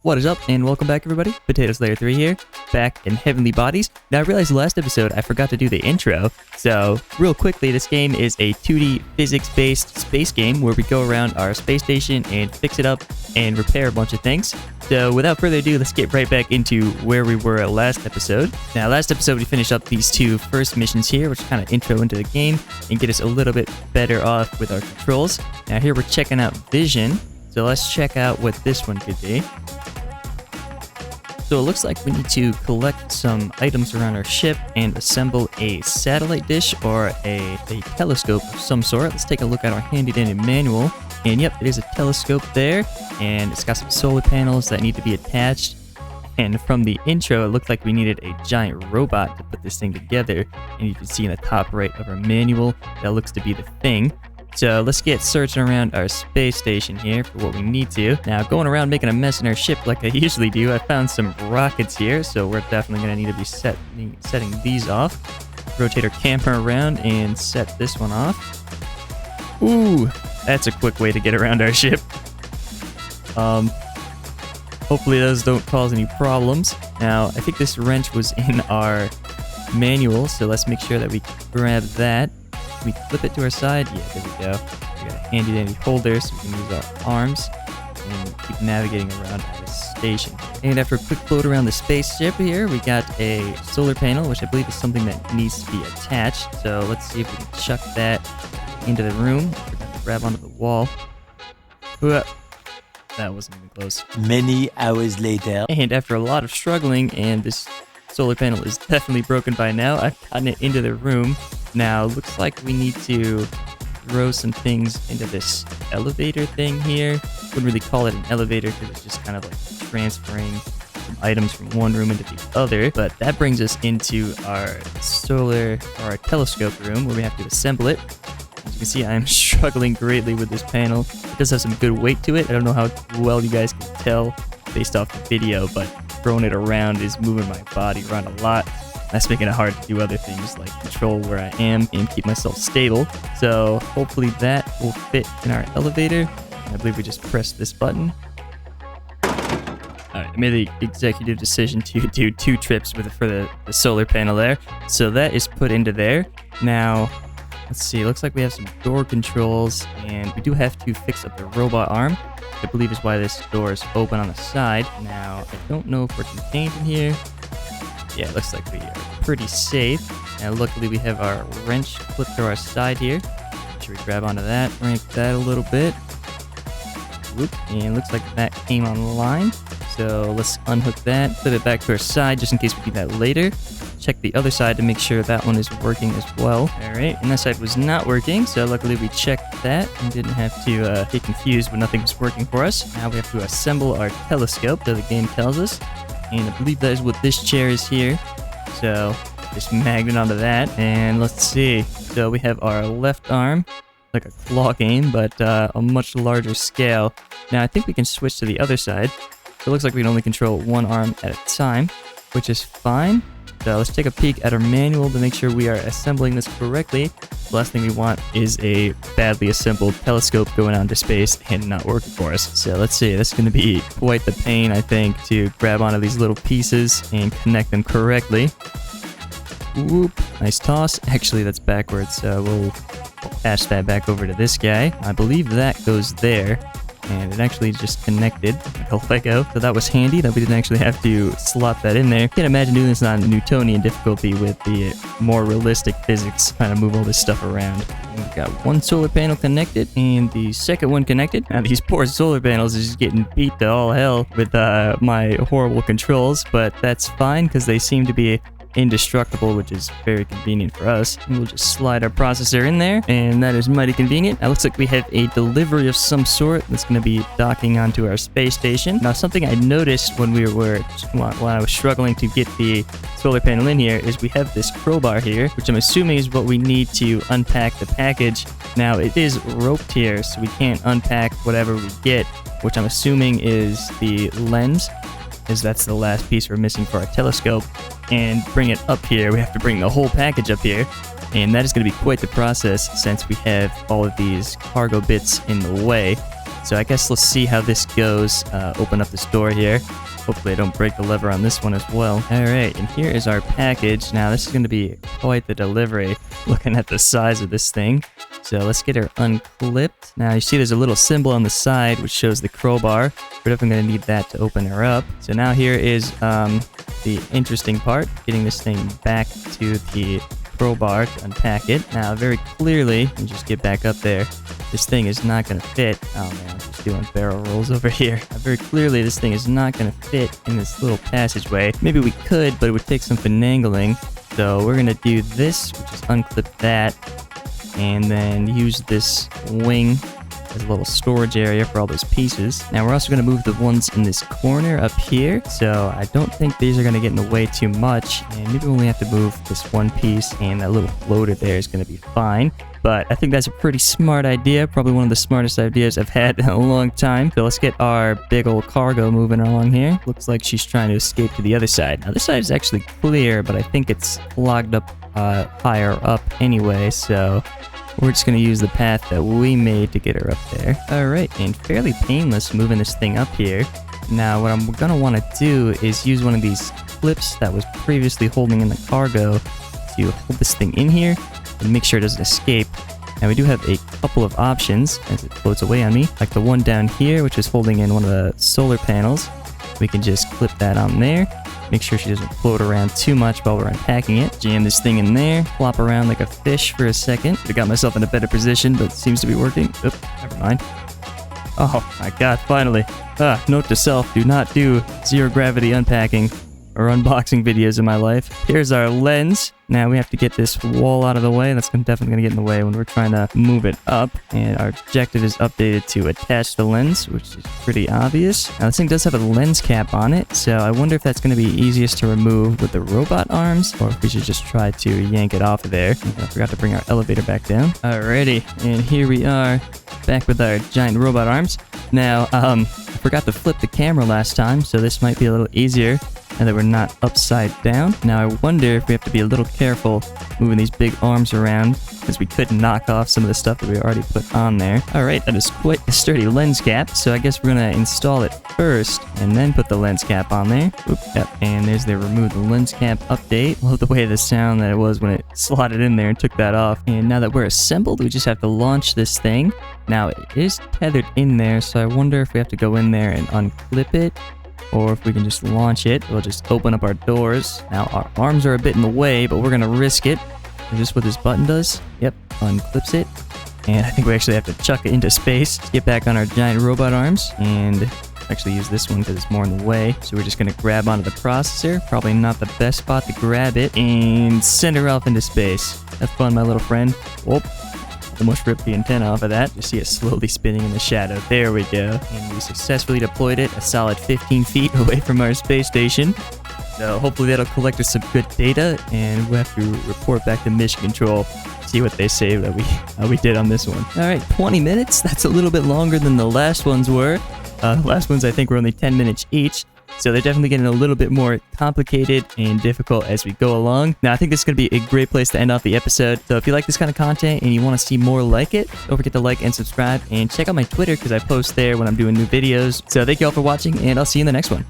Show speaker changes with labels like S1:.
S1: What is up, and welcome back, everybody. Potato Slayer 3 here, back in Heavenly Bodies. Now, I realized last episode I forgot to do the intro, so real quickly, this game is a 2D physics-based space game where we go around our space station and fix it up and repair a bunch of things. So without further ado, let's get right back into where we were last episode. Now, last episode we finished up these two first missions here, which kind of intro into the game and get us a little bit better off with our controls. Now here we're checking out vision, so let's check out what this one could be. So it looks like we need to collect some items around our ship and assemble a satellite dish or a telescope of some sort. Let's take a look at our handy-dandy manual. And yep, it is a telescope there, and it's got some solar panels that need to be attached. And from the intro, it looked like we needed a giant robot to put this thing together. And you can see in the top right of our manual, that looks to be the thing. So let's get searching around our space station here for what we need to. Now, going around making a mess in our ship like I usually do, I found some rockets here, so we're definitely going to need to be setting these off. Rotate our camera around and set this one off. Ooh, that's a quick way to get around our ship. Hopefully those don't cause any problems. Now, I think this wrench was in our manual, so let's make sure that we grab that. We flip it to our side. Yeah, there we go. We got a handy dandy holder so we can use our arms and keep navigating around the station. And after a quick float around the spaceship here, we got a solar panel, which I believe is something that needs to be attached. So let's see if we can chuck that into the room. Forgot to grab onto the wall. That wasn't even close.
S2: Many hours later.
S1: And after a lot of struggling, and this solar panel is definitely broken by now, I've gotten it into the room. Now, looks like we need to throw some things into this elevator thing here. Wouldn't really call it an elevator because it's just kind of like transferring some items from one room into the other. But that brings us into our telescope room where we have to assemble it. As you can see, I am struggling greatly with this panel. It does have some good weight to it. I don't know how well you guys can tell based off the video, but throwing it around is moving my body around a lot. That's making it hard to do other things like control where I am and keep myself stable. So hopefully that will fit in our elevator. I believe we just press this button. Alright, I made the executive decision to do 2 trips for the solar panel there. So that is put into there. Now, let's see, it looks like we have some door controls, and we do have to fix up the robot arm. I believe is why this door is open on the side. Now, I don't know if we're contained in here. Yeah, it looks like we are pretty safe. And luckily we have our wrench clipped to our side here. Should we grab onto that, rank that a little bit. Whoop, and looks like that came online. So let's unhook that, flip it back to our side just in case we need that later. Check the other side to make sure that one is working as well. Alright, and that side was not working, so luckily we checked that and didn't have to get confused when nothing was working for us. Now we have to assemble our telescope, so the game tells us. And I believe that is what this chair is here. So just magnet onto that, and let's see. So we have our left arm, like a claw game, but a much larger scale. Now I think we can switch to the other side. So it looks like we can only control one arm at a time, which is fine. So let's take a peek at our manual to make sure we are assembling this correctly. The last thing we want is a badly assembled telescope going out into space and not working for us. So let's see, this is going to be quite the pain, I think, to grab onto these little pieces and connect them correctly. Whoop, nice toss. Actually, that's backwards, so we'll pass that back over to this guy. I believe that goes there. And it actually just connected like a Lego. So that was handy that we didn't actually have to slot that in there. Can't imagine doing this on Newtonian difficulty with the more realistic physics, trying to move all this stuff around. And we've got one solar panel connected and the second one connected. Now these poor solar panels are just getting beat to all hell with my horrible controls, but that's fine because they seem to be indestructible, which is very convenient for us. And we'll just slide our processor in there, and that is mighty convenient. Now, looks like we have a delivery of some sort that's going to be docking onto our space station. Now, something I noticed when I was struggling to get the solar panel in here is we have this crowbar here, which I'm assuming is what we need to unpack the package. Now, it is roped here, so we can't unpack whatever we get, which I'm assuming is the lens, as that's the last piece we're missing for our telescope. And bring it up here, we have to bring the whole package up here, and that is going to be quite the process since we have all of these cargo bits in the way. So I guess let's see how this goes. Open up this door here. Hopefully I don't break the lever on this one as well. Alright, and here is our package. Now this is going to be quite the delivery, looking at the size of this thing. So let's get her unclipped. Now you see there's a little symbol on the side which shows the crowbar. We're definitely going to need that to open her up. So now here is the interesting part, getting this thing back to the crowbar to unpack it. Now very clearly, let me just get back up there, this thing is not going to fit. Oh man, I'm just doing barrel rolls over here. Very clearly this thing is not going to fit in this little passageway. Maybe we could, but it would take some finagling. So we're going to do this, which is unclip that, and then use this wing as a little storage area for all those pieces. Now we're also going to move the ones in this corner up here, so I don't think these are going to get in the way too much, and maybe we only have to move this one piece, and that little floater there is going to be fine. But I think that's a pretty smart idea, probably one of the smartest ideas I've had in a long time. So let's get our big old cargo moving along here. Looks like she's trying to escape to the other side. Now this side is actually clear, but I think it's clogged up higher up anyway, so we're just going to use the path that we made to get her up there. Alright, and fairly painless moving this thing up here. Now what I'm going to want to do is use one of these clips that was previously holding in the cargo to hold this thing in here and make sure it doesn't escape. Now we do have a couple of options as it floats away on me, like the one down here which is holding in one of the solar panels. We can just clip that on there. Make sure she doesn't float around too much while we're unpacking it. Jam this thing in there, flop around like a fish for a second. I got myself in a better position, but it seems to be working. Oop, never mind. Oh my god, finally. Note to self, do not do zero gravity unpacking or unboxing videos in my life. Here's our lens. Now we have to get this wall out of the way. That's definitely going to get in the way when we're trying to move it up. And our objective is updated to attach the lens, which is pretty obvious. Now this thing does have a lens cap on it, so I wonder if that's going to be easiest to remove with the robot arms, or if we should just try to yank it off of there. I forgot to bring our elevator back down. Alrighty, and here we are, back with our giant robot arms. Now, I forgot to flip the camera last time, so this might be a little easier now that we're not upside down. Now I wonder if we have to be a little careful moving these big arms around, because we could knock off some of the stuff that we already put on there. Alright, that is quite a sturdy lens cap, so I guess we're going to install it first, and then put the lens cap on there. Oop, yep, and there's the remove the lens cap update. Love the way the sound that it was when it slotted in there and took that off. And now that we're assembled, we just have to launch this thing. Now it is tethered in there, so I wonder if we have to go in there and unclip it, or if we can just launch it. We'll just open up our doors. Now our arms are a bit in the way, but we're gonna risk it. Is this what this button does? Yep, unclips it. And I think we actually have to chuck it into space to get back on our giant robot arms, and actually use this one because it's more in the way. So we're just gonna grab onto the processor. Probably not the best spot to grab it, and send her off into space. Have fun, my little friend. Whoop. Almost ripped the antenna off of that. You see it slowly spinning in the shadow. There we go. And we successfully deployed it a solid 15 feet away from our space station. So hopefully that'll collect us some good data, and we'll have to report back to Mission Control, see what they say that we did on this one. Alright, 20 minutes? That's a little bit longer than the last ones were. The last ones I think were only 10 minutes each. So they're definitely getting a little bit more complicated and difficult as we go along. Now, I think this is going to be a great place to end off the episode. So if you like this kind of content and you want to see more like it, don't forget to like and subscribe, and check out my Twitter because I post there when I'm doing new videos. So thank you all for watching, and I'll see you in the next one.